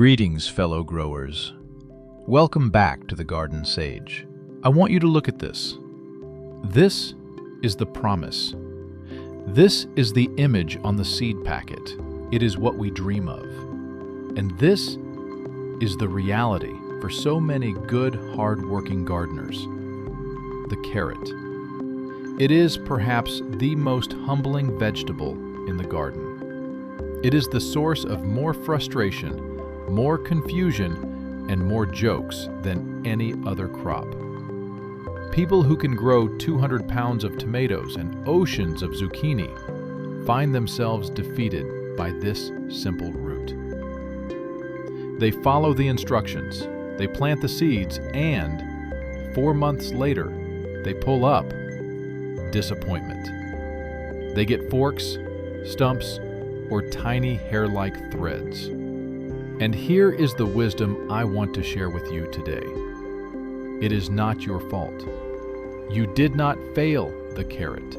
Greetings, fellow growers. Welcome back to the Garden Sage. I want you to look at this. This is the promise. This is the image on the seed packet. It is what we dream of. And this is the reality for so many good, hard-working gardeners. The carrot. It is perhaps the most humbling vegetable in the garden. It is the source of more frustration, more confusion, and more jokes than any other crop. People who can grow 200 pounds of tomatoes and oceans of zucchini find themselves defeated by this simple root. They follow the instructions, they plant the seeds, and 4 months later, they pull up. Disappointment. They get forks, stumps, or tiny hair-like threads. And here is the wisdom I want to share with you today. It is not your fault. You did not fail the carrot.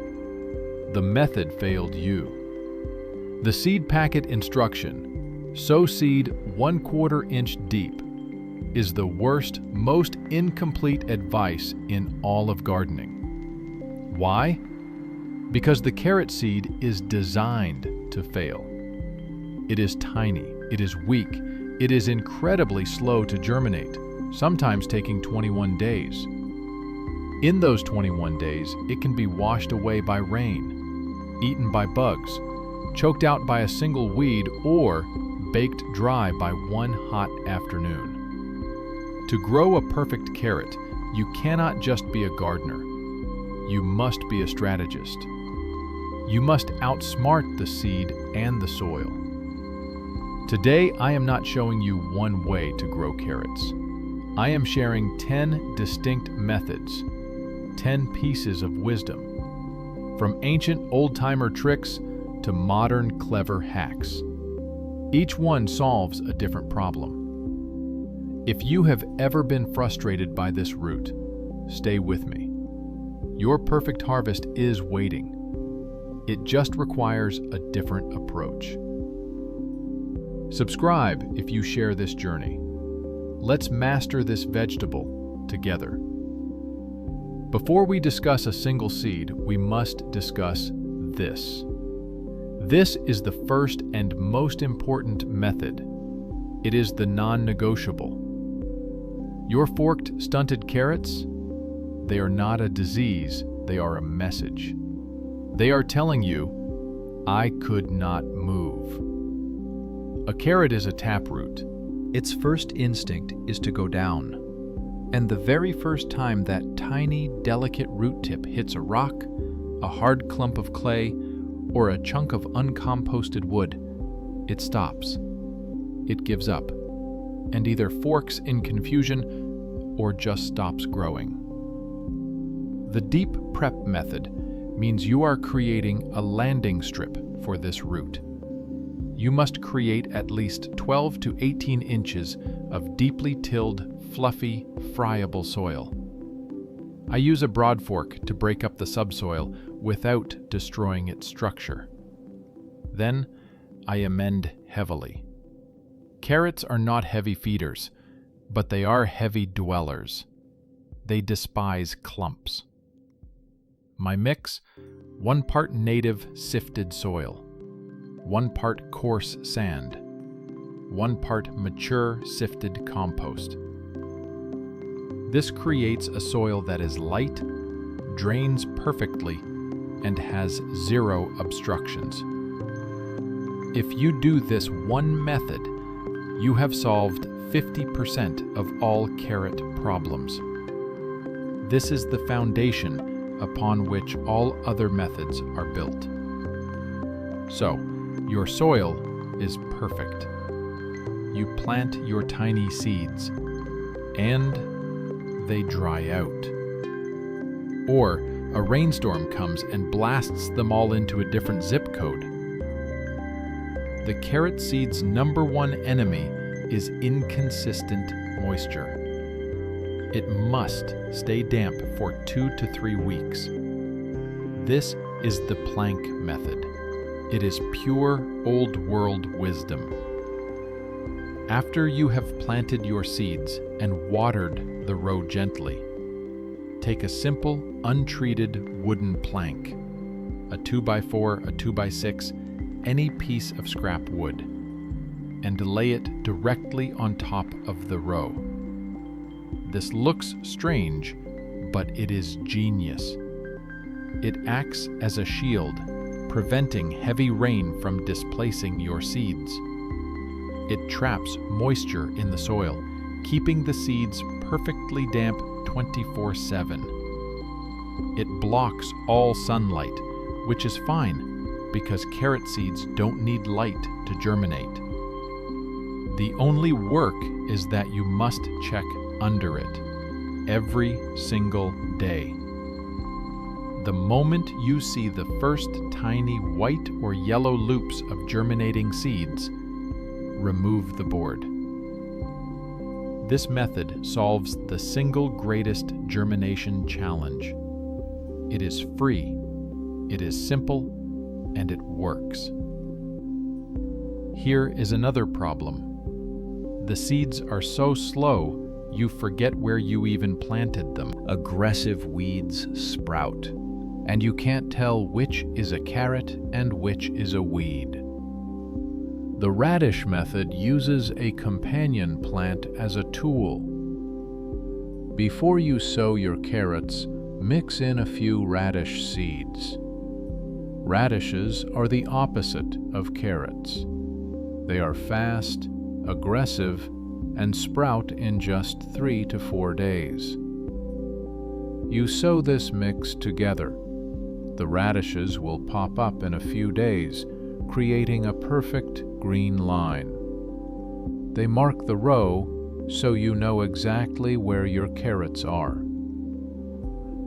The method failed you. The seed packet instruction, sow seed 1/4 inch deep, is the worst, most incomplete advice in all of gardening. Why? Because the carrot seed is designed to fail. It is tiny, it is weak, it is incredibly slow to germinate, sometimes taking 21 days. In those 21 days, it can be washed away by rain, eaten by bugs, choked out by a single weed, or baked dry by one hot afternoon. To grow a perfect carrot, you cannot just be a gardener. You must be a strategist. You must outsmart the seed and the soil. Today, I am not showing you one way to grow carrots. I am sharing 10 distinct methods, 10 pieces of wisdom, from ancient old-timer tricks to modern clever hacks. Each one solves a different problem. If you have ever been frustrated by this root, stay with me. Your perfect harvest is waiting. It just requires a different approach. Subscribe if you share this journey. Let's master this vegetable together. Before we discuss a single seed, we must discuss this. This is the first and most important method. It is the non-negotiable. Your forked, stunted carrots, they are not a disease, they are a message. They are telling you, I could not move. A carrot is a taproot. Its first instinct is to go down. And the very first time that tiny, delicate root tip hits a rock, a hard clump of clay, or a chunk of uncomposted wood, it stops. It gives up, and either forks in confusion or just stops growing. The deep prep method means you are creating a landing strip for this root. You must create at least 12 to 18 inches of deeply tilled, fluffy, friable soil. I use a broad fork to break up the subsoil without destroying its structure. Then, I amend heavily. Carrots are not heavy feeders, but they are heavy dwellers. They despise clumps. My mix: 1 part native sifted soil, 1 part coarse sand, 1 part mature sifted compost. This creates a soil that is light, drains perfectly, and has 0 obstructions. If you do this one method, you have solved 50% of all carrot problems. This is the foundation upon which all other methods are built. So, your soil is perfect. You plant your tiny seeds, and they dry out. Or a rainstorm comes and blasts them all into a different zip code. The carrot seed's #1 enemy is inconsistent moisture. It must stay damp for 2 to 3 weeks. This is the plank method. It is pure old world wisdom. After you have planted your seeds and watered the row gently, take a simple, untreated wooden plank, a 2x4, a 2x6, any piece of scrap wood, and lay it directly on top of the row. This looks strange, but it is genius. It acts as a shield, preventing heavy rain from displacing your seeds. It traps moisture in the soil, keeping the seeds perfectly damp 24/7. It blocks all sunlight, which is fine because carrot seeds don't need light to germinate. The only work is that you must check under it every single day. The moment you see the first tiny white or yellow loops of germinating seeds, remove the board. This method solves the single greatest germination challenge. It is free, it is simple, and it works. Here is another problem. The seeds are so slow, you forget where you even planted them. Aggressive weeds sprout, and you can't tell which is a carrot and which is a weed. The radish method uses a companion plant as a tool. Before you sow your carrots, mix in a few radish seeds. Radishes are the opposite of carrots. They are fast, aggressive, and sprout in just 3 to 4 days. You sow this mix together. The radishes will pop up in a few days, creating a perfect green line. They mark the row so you know exactly where your carrots are.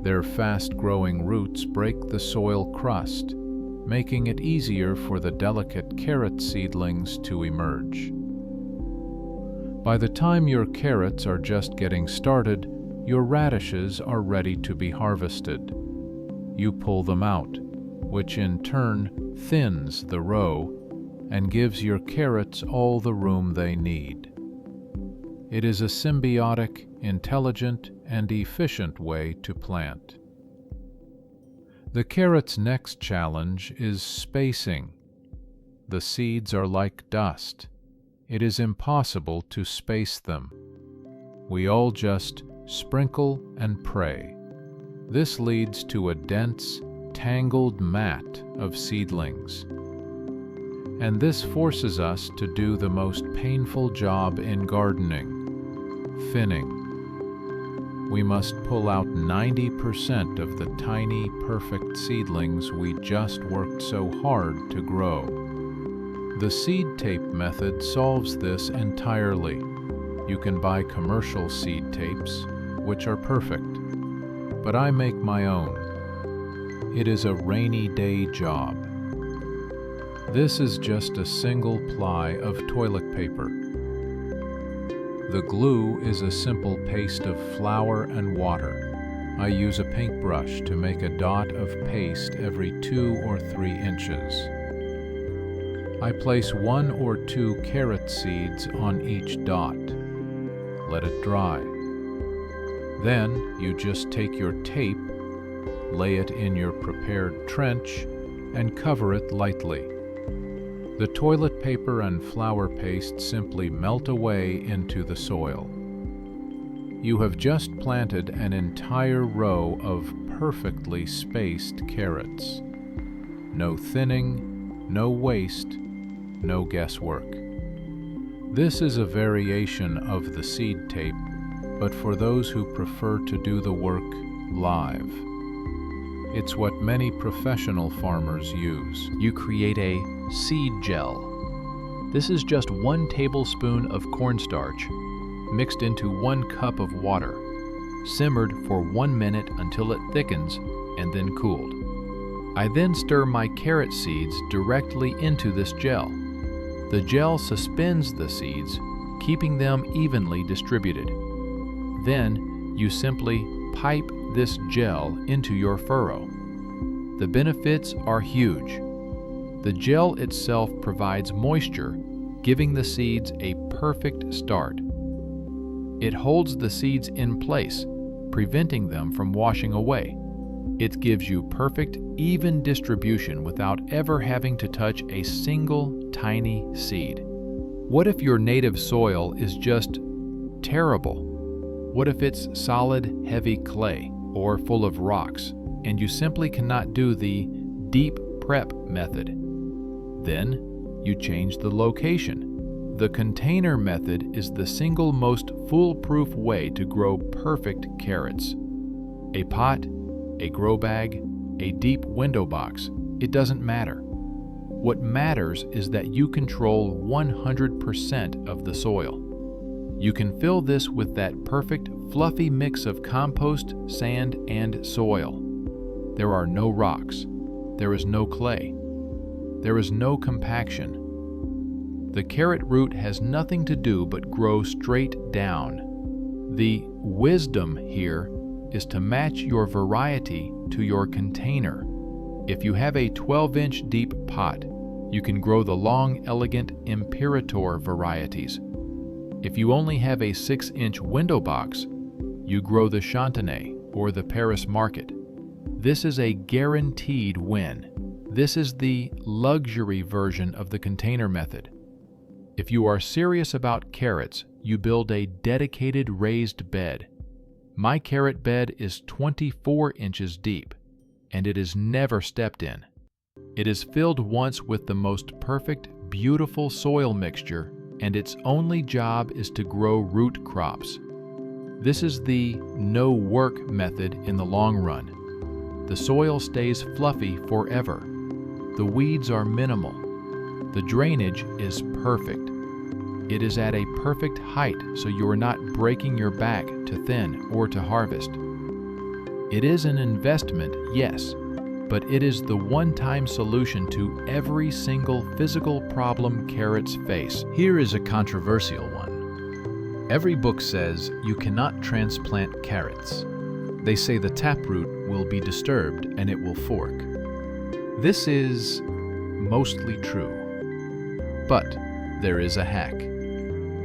Their fast-growing roots break the soil crust, making it easier for the delicate carrot seedlings to emerge. By the time your carrots are just getting started, your radishes are ready to be harvested. You pull them out, which in turn thins the row and gives your carrots all the room they need. It is a symbiotic, intelligent, and efficient way to plant. The carrot's next challenge is spacing. The seeds are like dust. It is impossible to space them. We all just sprinkle and pray. This leads to a dense, tangled mat of seedlings. And this forces us to do the most painful job in gardening: thinning. We must pull out 90% of the tiny, perfect seedlings we just worked so hard to grow. The seed tape method solves this entirely. You can buy commercial seed tapes, which are perfect, but I make my own. It is a rainy day job. This is just a single ply of toilet paper. The glue is a simple paste of flour and water. I use a paintbrush to make a dot of paste every 2 or 3 inches. I place 1 or 2 carrot seeds on each dot. Let it dry. Then you just take your tape, lay it in your prepared trench, and cover it lightly. The toilet paper and flour paste simply melt away into the soil. You have just planted an entire row of perfectly spaced carrots. No thinning, no waste, no guesswork. This is a variation of the seed tape, but for those who prefer to do the work live. It's what many professional farmers use. You create a seed gel. This is just 1 tablespoon of cornstarch mixed into 1 cup of water, simmered for 1 minute until it thickens and then cooled. I then stir my carrot seeds directly into this gel. The gel suspends the seeds, keeping them evenly distributed. Then you simply pipe this gel into your furrow. The benefits are huge. The gel itself provides moisture, giving the seeds a perfect start. It holds the seeds in place, preventing them from washing away. It gives you perfect, even distribution without ever having to touch a single tiny seed. What if your native soil is just terrible? What if it's solid, heavy clay or full of rocks, and you simply cannot do the deep prep method? Then you change the location. The container method is the single most foolproof way to grow perfect carrots. A pot, a grow bag, a deep window box, it doesn't matter. What matters is that you control 100% of the soil. You can fill this with that perfect, fluffy mix of compost, sand, and soil. There are no rocks. There is no clay. There is no compaction. The carrot root has nothing to do but grow straight down. The wisdom here is to match your variety to your container. If you have a 12-inch deep pot, you can grow the long, elegant Imperator varieties. If you only have a 6-inch window box, you grow the Chantenay or the Paris Market. This is a guaranteed win. This is the luxury version of the container method. If you are serious about carrots, you build a dedicated raised bed. My carrot bed is 24 inches deep, and it is never stepped in. It is filled once with the most perfect, beautiful soil mixture, and its only job is to grow root crops. This is the no-work method in the long run. The soil stays fluffy forever. The weeds are minimal. The drainage is perfect. It is at a perfect height, so you are not breaking your back to thin or to harvest. It is an investment, yes, but it is the one-time solution to every single physical problem carrots face. Here is a controversial one. Every book says you cannot transplant carrots. They say the taproot will be disturbed and it will fork. This is mostly true, but there is a hack.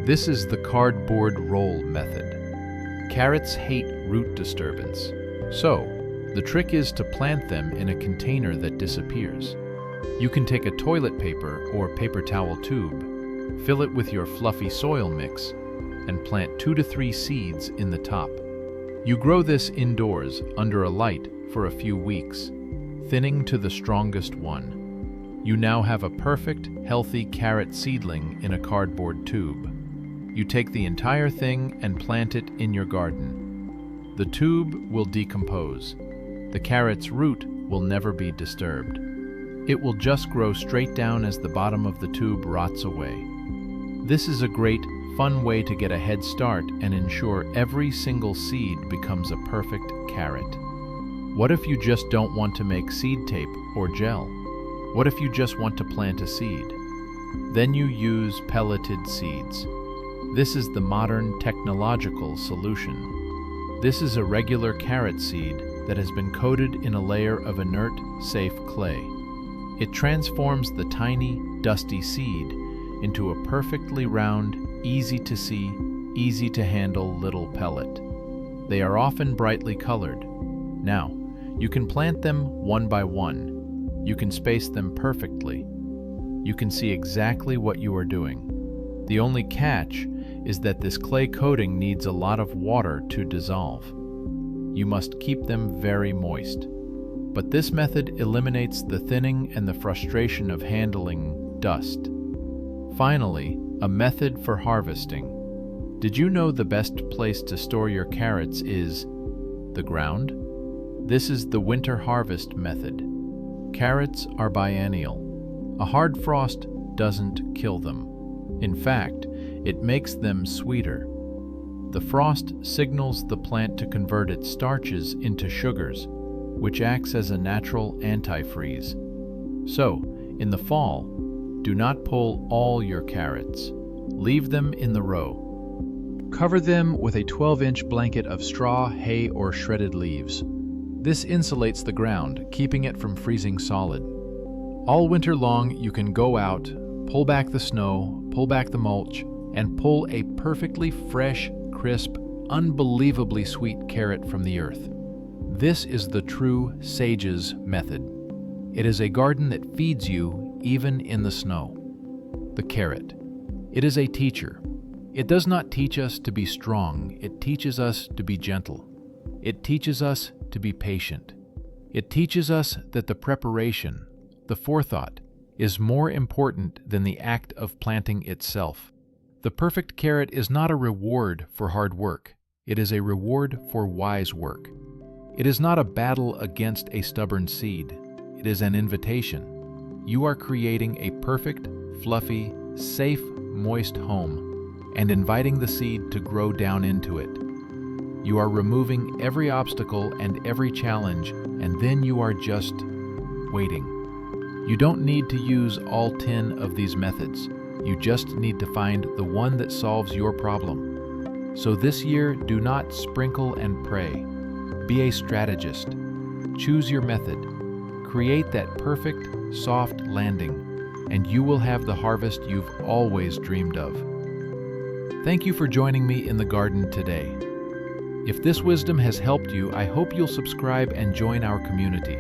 This is the cardboard roll method. Carrots hate root disturbance, so the trick is to plant them in a container that disappears. You can take a toilet paper or paper towel tube, fill it with your fluffy soil mix, and plant 2 to 3 seeds in the top. You grow this indoors under a light for a few weeks, thinning to the strongest one. You now have a perfect, healthy carrot seedling in a cardboard tube. You take the entire thing and plant it in your garden. The tube will decompose. The carrot's root will never be disturbed. It will just grow straight down as the bottom of the tube rots away. This is a great, fun way to get a head start and ensure every single seed becomes a perfect carrot. What if you just don't want to make seed tape or gel? What if you just want to plant a seed? Then you use pelleted seeds. This is the modern technological solution. This is a regular carrot seed that has been coated in a layer of inert, safe clay. It transforms the tiny, dusty seed into a perfectly round, easy to see, easy to handle little pellet. They are often brightly colored. Now, you can plant them one by one. You can space them perfectly. You can see exactly what you are doing. The only catch is that this clay coating needs a lot of water to dissolve. You must keep them very moist. But this method eliminates the thinning and the frustration of handling dust. Finally, a method for harvesting. Did you know the best place to store your carrots is the ground? This is the winter harvest method. Carrots are biennial. A hard frost doesn't kill them. In fact, it makes them sweeter. The frost signals the plant to convert its starches into sugars, which acts as a natural antifreeze. So, in the fall, do not pull all your carrots. Leave them in the row. Cover them with a 12-inch blanket of straw, hay, or shredded leaves. This insulates the ground, keeping it from freezing solid. All winter long, you can go out, pull back the snow, pull back the mulch, and pull a perfectly fresh, crisp, unbelievably sweet carrot from the earth. This is the true sage's method. It is a garden that feeds you even in the snow. The carrot. It is a teacher. It does not teach us to be strong, it teaches us to be gentle. It teaches us to be patient. It teaches us that the preparation, the forethought, is more important than the act of planting itself. The perfect carrot is not a reward for hard work. It is a reward for wise work. It is not a battle against a stubborn seed. It is an invitation. You are creating a perfect, fluffy, safe, moist home and inviting the seed to grow down into it. You are removing every obstacle and every challenge, and then you are just waiting. You don't need to use all 10 of these methods. You just need to find the one that solves your problem. So this year, do not sprinkle and pray. Be a strategist. Choose your method. Create that perfect, soft landing, and you will have the harvest you've always dreamed of. Thank you for joining me in the garden today. If this wisdom has helped you, I hope you'll subscribe and join our community.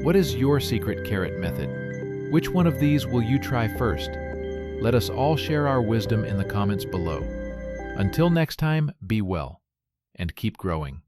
What is your secret carrot method? Which one of these will you try first? Let us all share our wisdom in the comments below. Until next time, be well and keep growing.